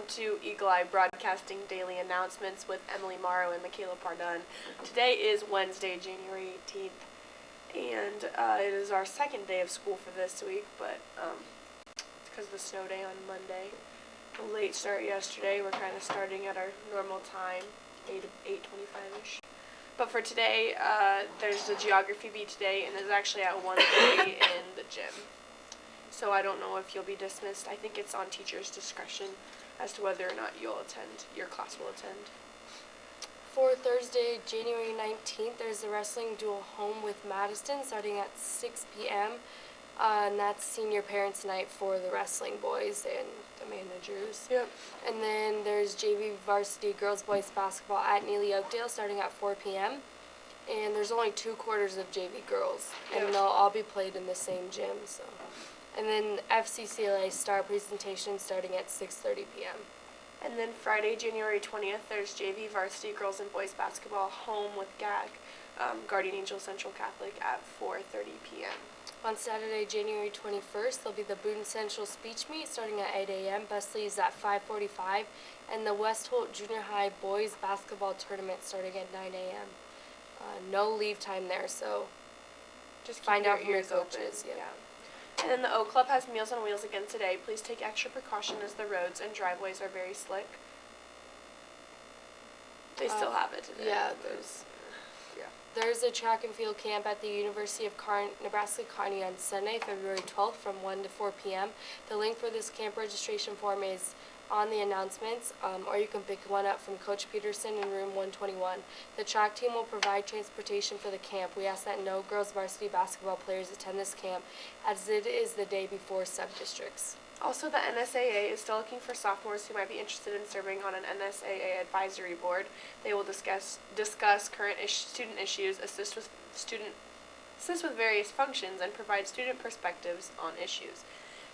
to Eagle Eye Broadcasting Daily Announcements with Emily Morrow and Michaela Pardun. Today is Wednesday, January 18th, and it is our second day of school for this week, but it's because of the snow day on Monday. A late start yesterday. We're kind of starting at our normal time, 8:25-ish. But for today, there's a geography bee today, and it's actually at 1:30 in the gym. So I don't know if you'll be dismissed. I think it's on teachers' discretion as to whether or not your class will attend. For Thursday, January 19th, there's the wrestling dual home with Madison starting at 6 p.m. And that's senior parents' night for the wrestling boys and the managers. Yep. And then there's JV varsity girls-boys basketball at Neely Oakdale starting at 4 p.m. And there's only 2 quarters of JV girls, and they'll all be played in the same gym. So. And then FCCLA star presentation starting at 6:30 p.m. And then Friday, January 20th, there's JV varsity girls and boys basketball home with GAC, Guardian Angel Central Catholic at 4:30 p.m. On Saturday, January 21st, there'll be the Boone Central speech meet starting at 8 a.m. Bus leaves at 5:45, and the West Holt Junior High boys basketball tournament starting at 9 a.m. No leave time there, so just find out from your coaches. Yeah. And then the Oak Club has Meals on Wheels again today. Please take extra precaution as the roads and driveways are very slick. They still have it today. Yeah, There's a track and field camp at the University of Nebraska Kearney on Sunday, February 12th from 1 to 4 p.m. The link for this camp registration form is on the announcements, or you can pick one up from Coach Peterson in room 121. The track team will provide transportation for the camp. We ask that no girls varsity basketball players attend this camp, as it is the day before sub-districts. Also, the NSAA is still looking for sophomores who might be interested in serving on an NSAA advisory board. They will discuss current student issues, assist with various functions, and provide student perspectives on issues.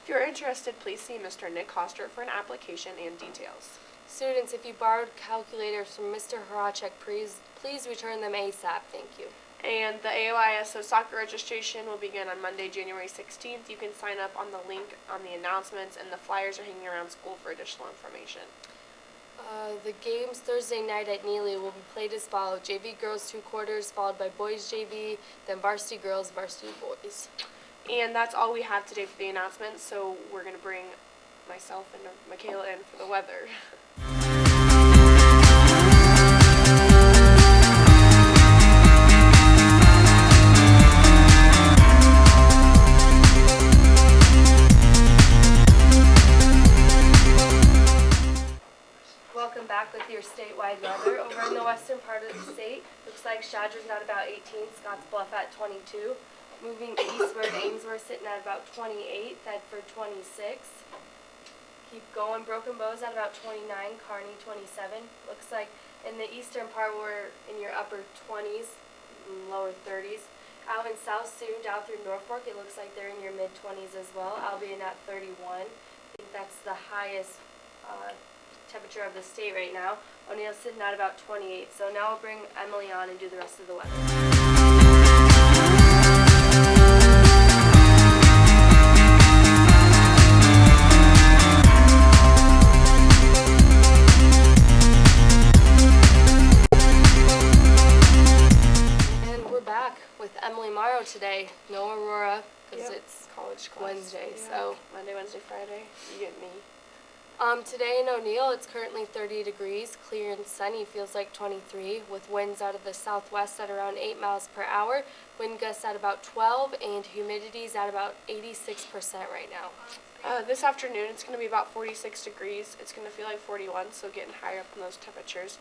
If you are interested, please see Mr. Nick Hoster for an application and details. Students, if you borrowed calculators from Mr. Horacek, please return them ASAP. Thank you. And the AOISO soccer registration will begin on Monday, January 16th. You can sign up on the link on the announcements, and the flyers are hanging around school for additional information. The games Thursday night at Neely will be played as follows: JV girls 2 quarters, followed by boys JV, then varsity girls, varsity boys. And that's all we have today for the announcements, so we're going to bring myself and Michaela in for the weather. Welcome back with your statewide weather. Over in the western part of the state, looks like Shadra's at about 18, Scottsbluff at 22. Moving eastward, Ainsworth sitting at about 28, Thedford 26. Keep going, Broken Bow's at about 29, Kearney 27. Looks like in the eastern part we're in your upper 20s, lower 30s. Out in South Sioux, down through Norfolk, it looks like they're in your mid-20s as well. Albion at 31. I think that's the highest temperature of the state right now. O'Neill's sitting at about 28. So now I'll bring Emily on and do the rest of the weather. Emily Morrow today, no Aurora, because it's college class. Wednesday, yeah. So Monday, Wednesday, Friday, you get me. Today in O'Neill, it's currently 30 degrees, clear and sunny, feels like 23, with winds out of the southwest at around 8 miles per hour, wind gusts at about 12, and humidity's at about 86% right now. This afternoon, it's going to be about 46 degrees. It's going to feel like 41, so getting higher up in those temperatures,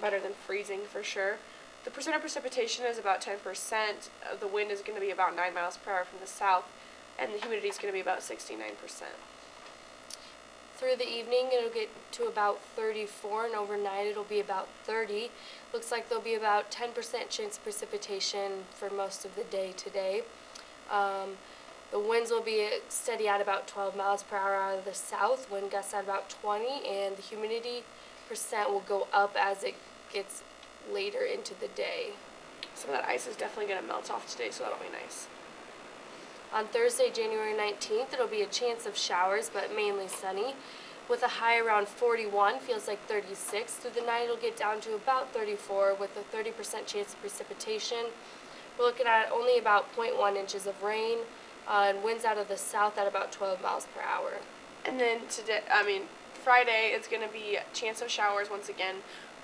better than freezing for sure. The percent of precipitation is about 10%. The wind is going to be about 9 miles per hour from the south, and the humidity is going to be about 69%. Through the evening, it'll get to about 34, and overnight it'll be about 30. Looks like there'll be about 10% chance of precipitation for most of the day today. The winds will be steady at about 12 miles per hour out of the south, wind gusts at about 20, and the humidity percent will go up as it gets later into the day. Some of that ice is definitely going to melt off today, so that'll be nice. On Thursday, January 19th, it'll be a chance of showers, but mainly sunny. with a high around 41, feels like 36. Through the night, it'll get down to about 34 with a 30% chance of precipitation. We're looking at only about 0.1 inches of rain and winds out of the south at about 12 miles per hour. And then Friday, it's going to be a chance of showers once again.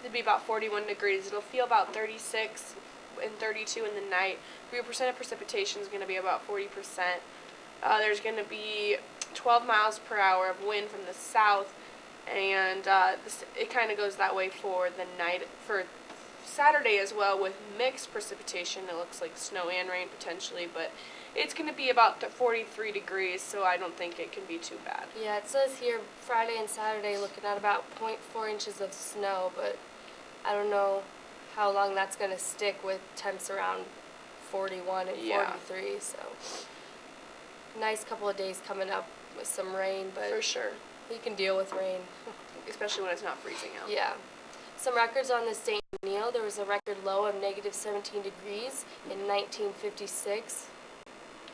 It'll be about 41 degrees. It'll feel about 36 and 32 in the night. 3% of precipitation is going to be about 40%. There's going to be 12 miles per hour of wind from the south, and it kind of goes that way for the night. For Saturday as well, with mixed precipitation, it looks like snow and rain potentially, but it's going to be about 43 degrees, so I don't think it can be too bad. Yeah, it says here Friday and Saturday looking at about 0.4 inches of snow, but I don't know how long that's going to stick with temps around 41 and 43, so nice couple of days coming up with some rain, but For sure, you can deal with rain. especially when it's not freezing out. Yeah. Some records on this day, Neil. There was a record low of negative 17 degrees in 1956.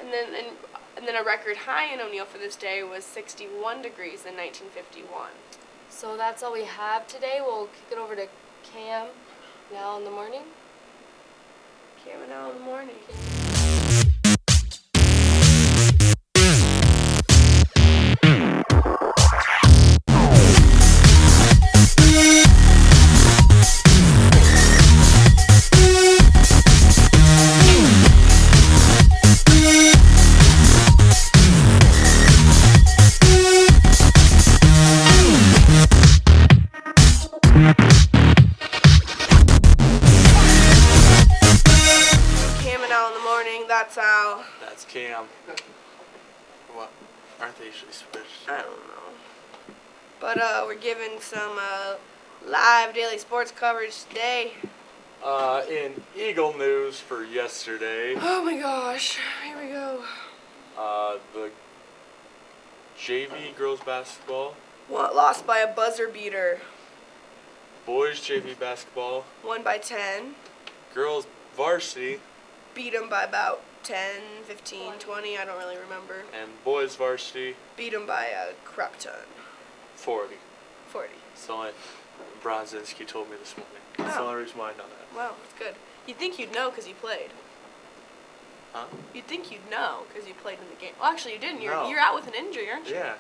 And then a record high in O'Neill for this day was 61 degrees in 1951. So that's all we have today. We'll kick it over to Cam now in the morning. Cam and Al in the morning. That's Al. That's Cam. What? Aren't they usually switched? I don't know. But we're giving some live daily sports coverage today. In Eagle news for yesterday, Oh my gosh, here we go. the JV girls basketball, Lost by a buzzer beater. boys JV basketball, Won by 10. girls varsity, Beat them by about 10, 15, 20, I don't really remember. and boys varsity, Beat them by a crap ton. 40. 40. So like Bronzinski told me this morning. That's the Oh. only reason why I know that. Wow, that's good. You'd think you'd know because you played. Huh? You'd think you'd know because you played in the game. Well, actually, you didn't. No. You're out with an injury, aren't you? Yeah.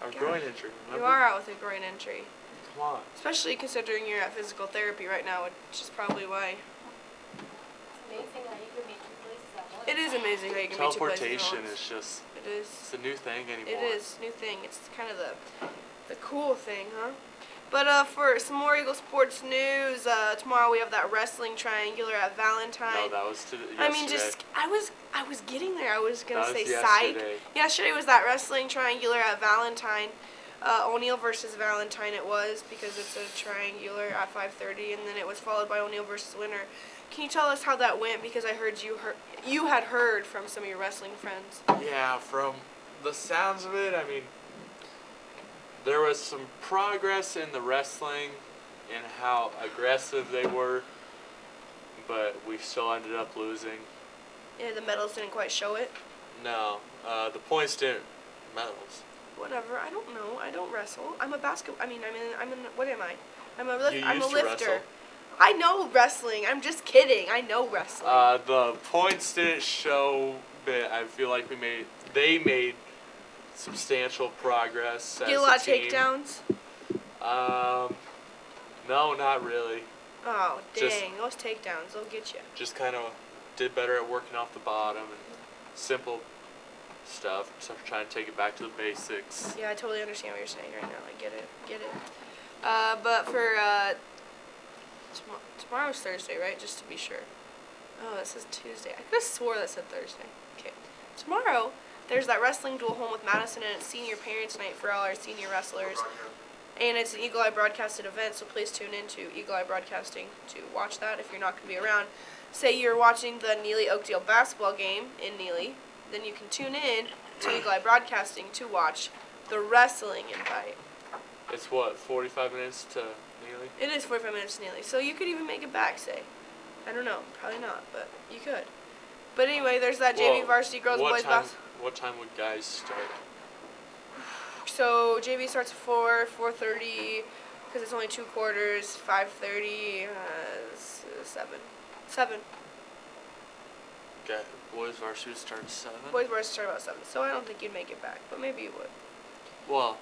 I'm Gosh. groin injury. You Remember? are out with a groin injury. Come on. Especially considering you're at physical therapy right now, which is probably why. It's amazing how you can be two places at once. It is amazing how you can be two places at Teleportation once. is just, It is. it's a new thing anymore. It is new thing. It's kind of the cool thing, huh? But for some more Eagle sports news, tomorrow we have that wrestling triangular at Valentine. No, that was yesterday. I mean, I was getting there. I was gonna That say was psych. yesterday. Yesterday was that wrestling triangular at Valentine. O'Neill versus Valentine it was because it's a triangular at 5:30, and then it was followed by O'Neill versus Winter. Can you tell us how that went? Because I heard you had heard from some of your wrestling friends. Yeah, from the sounds of it, I mean, there was some progress in the wrestling and how aggressive they were, but we still ended up losing. Yeah, the medals didn't quite show it. No, the points didn't medals. Whatever. I don't know. I don't wrestle. I'm a basketball. What am I? I'm a You I'm a used to lifter. wrestle. I know wrestling. I'm just kidding. I know wrestling. The points didn't show, but I feel like they made substantial progress as Get a lot of team. takedowns. No, not really. Oh, dang. Just- Those takedowns, they'll get you. Just kind of did better at working off the bottom and simple stuff. So trying to take it back to the basics. Yeah, I totally understand what you're saying right now. I get it. But for tomorrow's Thursday, right? Just to be sure. Oh, that says Tuesday. I could have swore that said Thursday. Okay. Tomorrow, there's that wrestling dual home with Madison, and it's senior parents night for all our senior wrestlers. And it's an Eagle Eye broadcasted event, so please tune in to Eagle Eye Broadcasting to watch that if you're not going to be around. Say you're watching the Neely Oakdale basketball game in Neely, then you can tune in to Eagle Eye Broadcasting to watch the wrestling invite. It's what, 45 minutes to Neely? It is 45 minutes to Neely, so you could even make it back, say. I don't know, probably not, but you could. But anyway, there's that JV Well, varsity girls and boys basketball. What time would guys start? So JV starts at 4, 4:30, because it's only 2 quarters. 5:30, 7. 7. Okay, boys varsity starts 7. Boys were start about 7, so I don't think you'd make it back, but maybe you would. Well,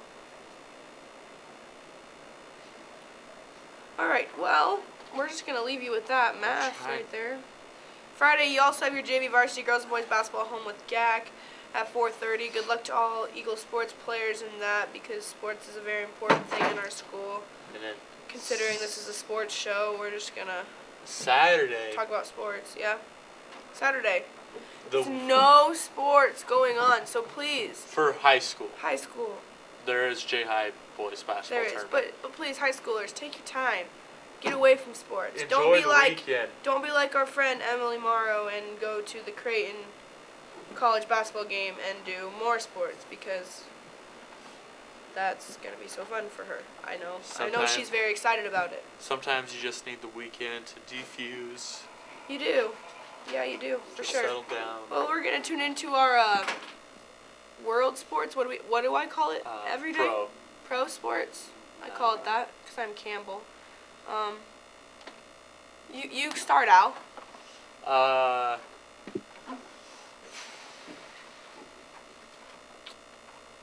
All right, well, we're just going to leave you with that math Try. right there. Friday, you also have your JV varsity girls and boys basketball home with GAC at 4:30. Good luck to all Eagle sports players in that, because sports is a very important thing in our school. and then Considering this is a sports show, we're just going to Saturday, talk about sports, yeah? Saturday. the There's no sports going on, so please, for high school, high school, there is J High boys basketball there is, tournament. but please, high schoolers, take your time. Get away from sports. Enjoy Don't be the like weekend. Don't be like our friend Emily Morrow and go to the Creighton college basketball game and do more sports, because that's going to be so fun for her. I know Sometimes- she's very excited about it. Sometimes you just need the weekend to defuse, You do. Yeah, you do, for to sure. settle down. Well, we're going to tune into our world sports. What do I call it? Every day? Pro sports. I call it that because I'm Campbell. You start out.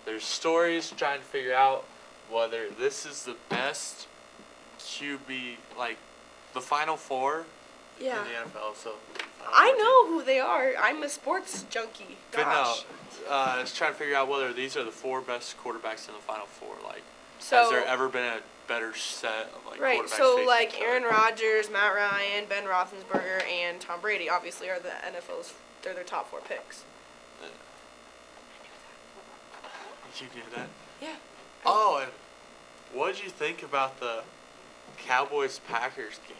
There's stories trying to figure out whether this is the best QB, like the Final Four Yeah. in the NFL. So I know who they are. I'm a sports junkie. But Gosh. no, it's trying to figure out whether these are the 4 best quarterbacks in the Final Four. Like, So has there ever been a better set of like right, quarterbacks? so facing like each other? Aaron Rodgers, Matt Ryan, Ben Roethlisberger, and Tom Brady obviously are the NFL's. They're their top 4 picks. You knew that? Yeah. Oh, and what did you think about the Cowboys-Packers game?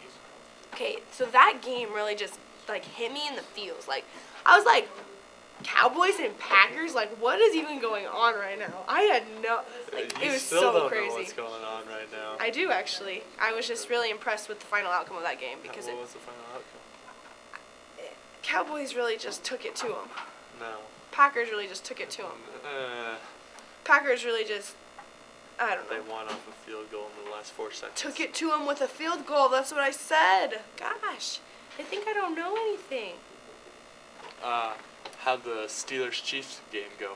Okay, so that game really just like hit me in the feels. Like I was like, Cowboys and Packers. Like what is even going on right now? I had no. Like You it was still so don't crazy. know what's going on right now. I do actually. I was just really impressed with the final outcome of that game because What was the final outcome? Cowboys really just took it to them. No. Packers really just took it to them. Packers really just, I don't They know, won off a field goal in the last 4 seconds. took it to them with a field goal. That's what I said. Gosh, they think I don't know anything. How'd the Steelers-Chiefs game go?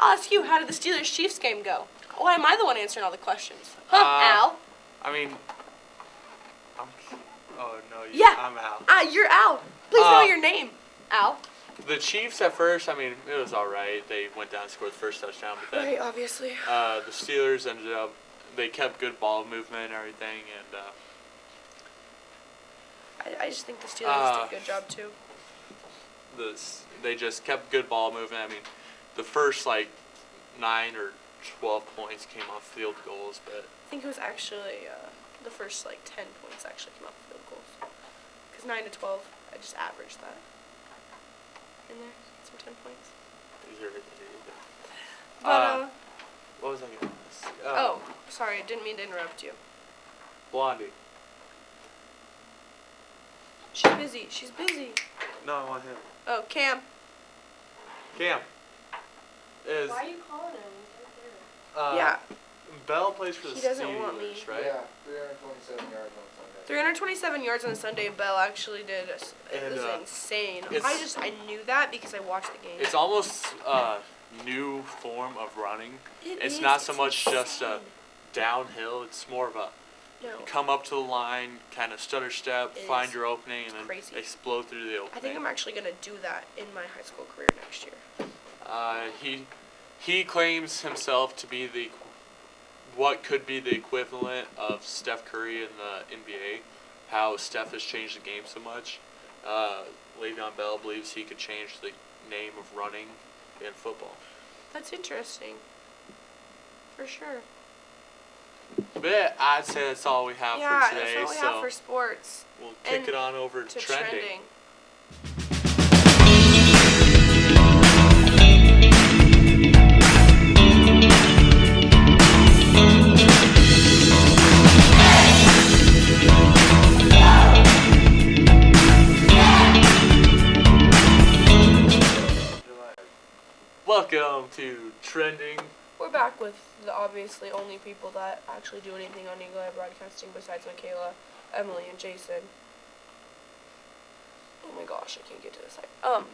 I'll ask you, how did the Steelers-Chiefs game go? Why am I the one answering all the questions? Huh, Al? I mean, oh no, Yeah. I'm out. You're Al. Please know your name, Al. The Chiefs at first, I mean, it was all right. They went down and scored the first touchdown, but then Right, obviously. the Steelers ended up, they kept good ball movement and everything, and I just think the Steelers did a good job too. they just kept good ball movement. I mean, the first like 9 or 12 points came off field goals, but I think it was actually the first like 10 points actually came off field goals. Because 9 to 12, I just averaged that in there. Some 10 points. But, what was I going to say? oh, sorry, I didn't mean to interrupt you. Blondie. She's busy. She's busy. No, I want him. Oh, Cam. Cam. Is Why are you calling him? He's right Yeah. Bell plays for the He Steelers, doesn't want me. right? Yeah, 327 yards on Sunday. 327 yards on Sunday. Bell actually did. It And, was insane. it's- I knew that because I watched the game. It's almost a new form of running. It It's is, not so much just a insane. downhill. It's more of a No. come up to the line, kind of stutter step, It find is. your opening, and then Crazy. explode through the opening. I think I'm actually gonna do that in my high school career next year. He claims himself to be what could be the equivalent of Steph Curry in the NBA. How Steph has changed the game so much. Le'Veon Bell believes he could change the name of running in football. That's interesting. For sure. But I'd say that's all we have Yeah, for today. that's all we so have for sports. we'll kick And it on over to To trending. trending. Welcome to Trending We're back with the obviously only people that actually do anything on Eagle Eye Broadcasting besides Michaela, Emily, and Jason. Oh my gosh, I can't get to the site.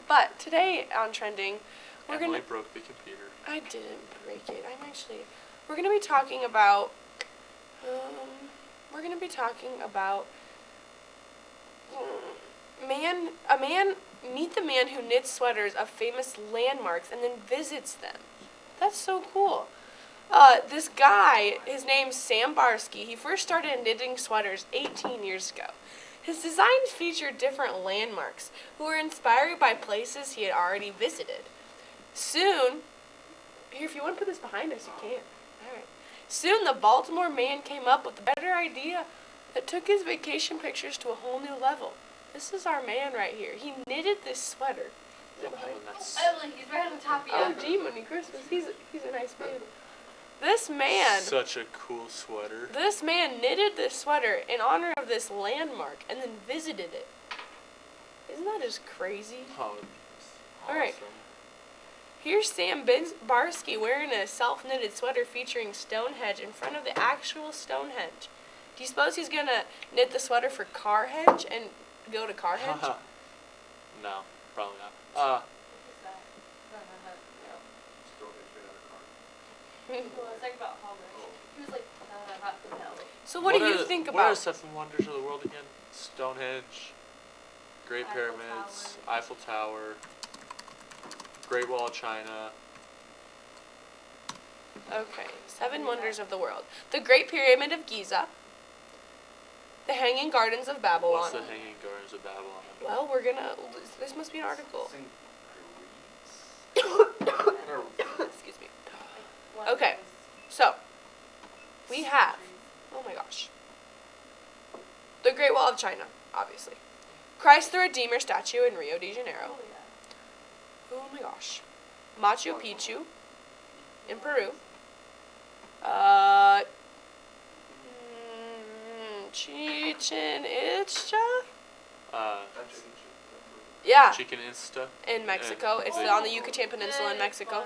But today on Trending, we're Emily gonna. broke the computer. I didn't break it. We're gonna be talking about. We're gonna be talking about. Meet the man who knits sweaters of famous landmarks and then visits them. That's so cool. This guy, his name's Sam Barsky. He first started knitting sweaters 18 years ago. His designs featured different landmarks who were inspired by places he had already visited. Soon, here, if you want to put this behind us, you can. All right. Soon, the Baltimore man came up with a better idea that took his vacation pictures to a whole new level. This is our man right here. He knitted this sweater. Is it behind? And that's Emily, he's right on top of you. Oh, gee, Money Christmas. He's a nice man. This man. such a cool sweater. This man knitted this sweater in honor of this landmark and then visited it. Isn't that just crazy? Oh, All right. awesome. Here's Sam Barsky wearing a self-knitted sweater featuring Stonehenge in front of the actual Stonehenge. Do you suppose he's gonna knit the sweater for Carhenge and go to Carhenge? No, probably not. So what do you are- think What are about? the seven wonders of the world again? Stonehenge, Great Eiffel Pyramids, Tower. Eiffel Tower, Great Wall of China. Okay, seven wonders of the world: the Great Pyramid of Giza, the Hanging Gardens of Babylon. What's the Hanging Gardens of Babylon? Well, we're gonna. This must be an article. Excuse me. Okay. So, we have. Oh my gosh. The Great Wall of China, obviously. Christ the Redeemer statue in Rio de Janeiro. Oh my gosh. Machu Picchu in Peru. Chichen Itza? Yeah, Chicken Insta. in Mexico. It's on the Yucatan Peninsula in Mexico.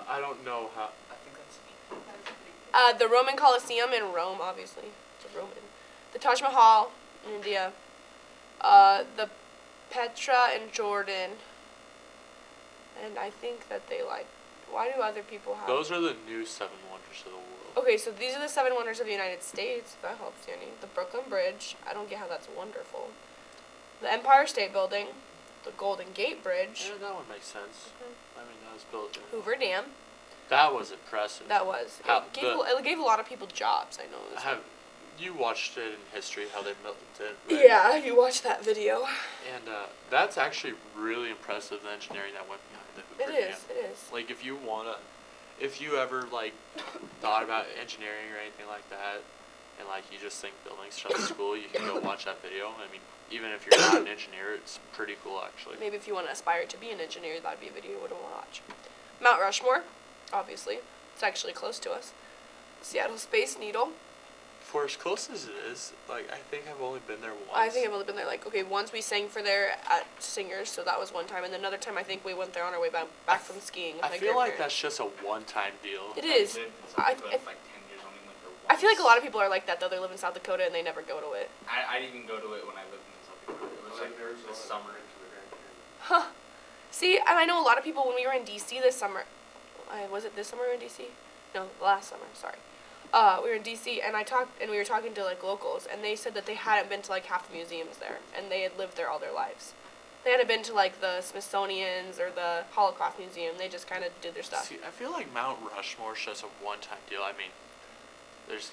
I don't know how. I think that's. The Roman Colosseum in Rome, obviously. It's a Roman. The Taj Mahal in India. The Petra in Jordan. And I think that they like. Why do other people have? Those are the new seven wonders of the world. Okay, so these are the seven wonders of the United States, if that helps you any. The Brooklyn Bridge. I don't get how that's wonderful. The Empire State Building. The Golden Gate Bridge. Yeah, that one makes sense. I mean, that was built. Hoover Dam. That was impressive. That was. How- It gave a lot of people jobs, I know. It was Have you watched it in history how they built it? Yeah, you watched that video. And that's actually really impressive, the engineering that went behind the It Hoover Dam. is, it is. Like, if you ever, like, thought about engineering or anything like that, and, like, you just think building stuff at school, you can go watch that video. I mean, even if you're not an engineer, it's pretty cool, actually. Maybe if you want to aspire to be an engineer, that'd be a video you would watch. Mount Rushmore, obviously. It's actually close to us. Seattle Space Needle. For as close as it is, like, I think I've only been there once. I think I've only been there, like, okay, once we sang for there at Singers, so that was one time. And then another time I think we went there on our way back from skiing with I my feel like grandparents. that's just a one-time deal. It is. I feel like a lot of people are like that, though. They live in South Dakota and they never go to it. I didn't even go to it when I lived in South Dakota. It was like this summer. Huh. See, and I know a lot of people, when we were in D.C. this summer, was it this summer we were in D.C.? No, last summer, sorry. We were in D.C. and we were talking to, like, locals, and they said that they hadn't been to, like, half the museums there, and they had lived there all their lives. They hadn't been to, like, the Smithsonian's or the Holocaust Museum. They just kind of did their stuff. See, I feel like Mount Rushmore's just a one-time deal. I mean, there's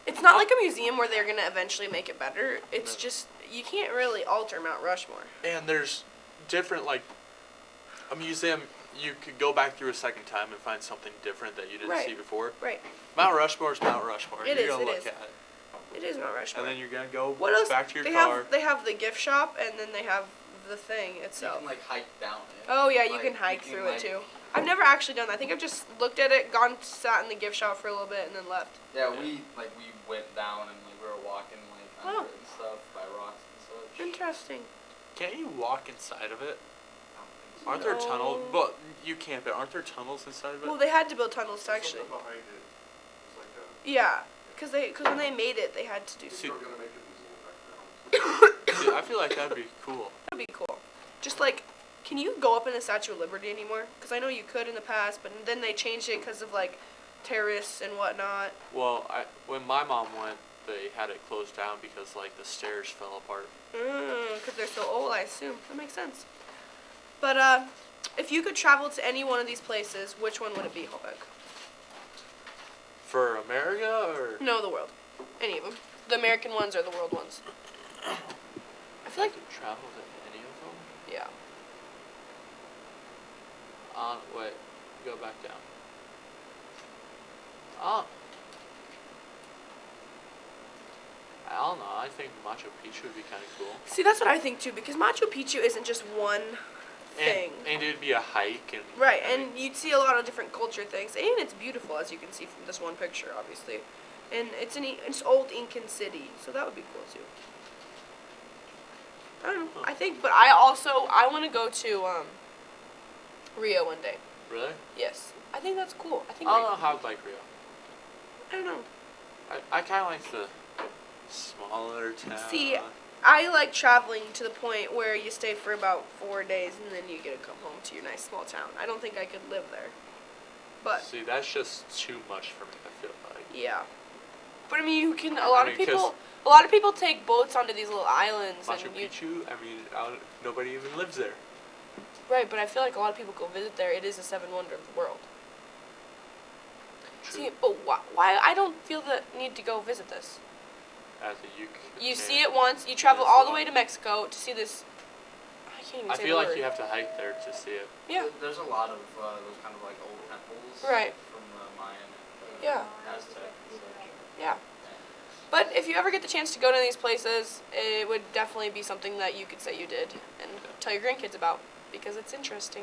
It's not like a museum where they're going to eventually make it better. It's No. just, you can't really alter Mount Rushmore. and there's different, like, a museum you could go back through a second time and find something different that you didn't Right. see before. Right. Mount Rushmore's Mount Rushmore. It you're is, gonna it look is. at it, It is Mount Rushmore. and then you're gonna go What else? back to your they car. They have the gift shop, and then they have the thing You itself. can like hike down it. Oh yeah, you Like, can hike you through can, it like- too. I've never actually done that. I think I've just looked at it, sat in the gift shop for a little bit, and then left. Yeah, we went down and like we were walking like under Oh. it and stuff by rocks and such. Interesting. Can't you walk inside of it? I don't think Aren't there tunnels? No. But you can't. But aren't there tunnels inside of it? Well, they had to build tunnels to actually. Something behind it. It's like a, Yeah, because when they made it, they had to do. See- they're gonna make it visible background. See, I feel like that'd be cool. That'd be cool. Just like, can you go up in the Statue of Liberty anymore? Because I know you could in the past, but then they changed it because of like terrorists and whatnot. Well, when my mom went, they had it closed down because like the stairs fell apart. Because they're so old, I assume. That makes sense. But if you could travel to any one of these places, which one would it be, Holbeck? For America or No, the world. Any of them. The American ones or the world ones. I feel like, could travel to any of them? yeah. Wait, go back down. I don't know. I think Machu Picchu would be kind of cool. See, that's what I think too, because Machu Picchu isn't just one thing. And it'd be a hike and Right, I mean, and you'd see a lot of different culture things, and it's beautiful, as you can see from this one picture, obviously. And it's it's old Incan city, so that would be cool too. I don't know. I think, but I want to go to Rio one day. really? Yes, I think that's cool. I think I don't know how I'd like Rio. I don't know. I kind of like the smaller town. See, I like traveling to the point where you stay for about 4 days and then you get to come home to your nice small town. I don't think I could live there. But See, that's just too much for me. I feel like. yeah. But I mean, you can. A lot I of mean, 'cause people. A lot of people take boats onto these little islands, Machu and you. Picchu. I mean, nobody even lives there. Right, but I feel like a lot of people go visit there. It is a seven wonder of the world. True. See, but why? I don't feel the need to go visit this. As a You can. see it once. You travel all the way to Mexico to see this. I can't even I say feel the like word. you have to hike there to see it. Yeah. There's a lot of those kind of like old temples. Right. From the Mayan and Yeah. Aztec and such. Yeah. But if you ever get the chance to go to these places, it would definitely be something that you could say you did and tell your grandkids about because it's interesting.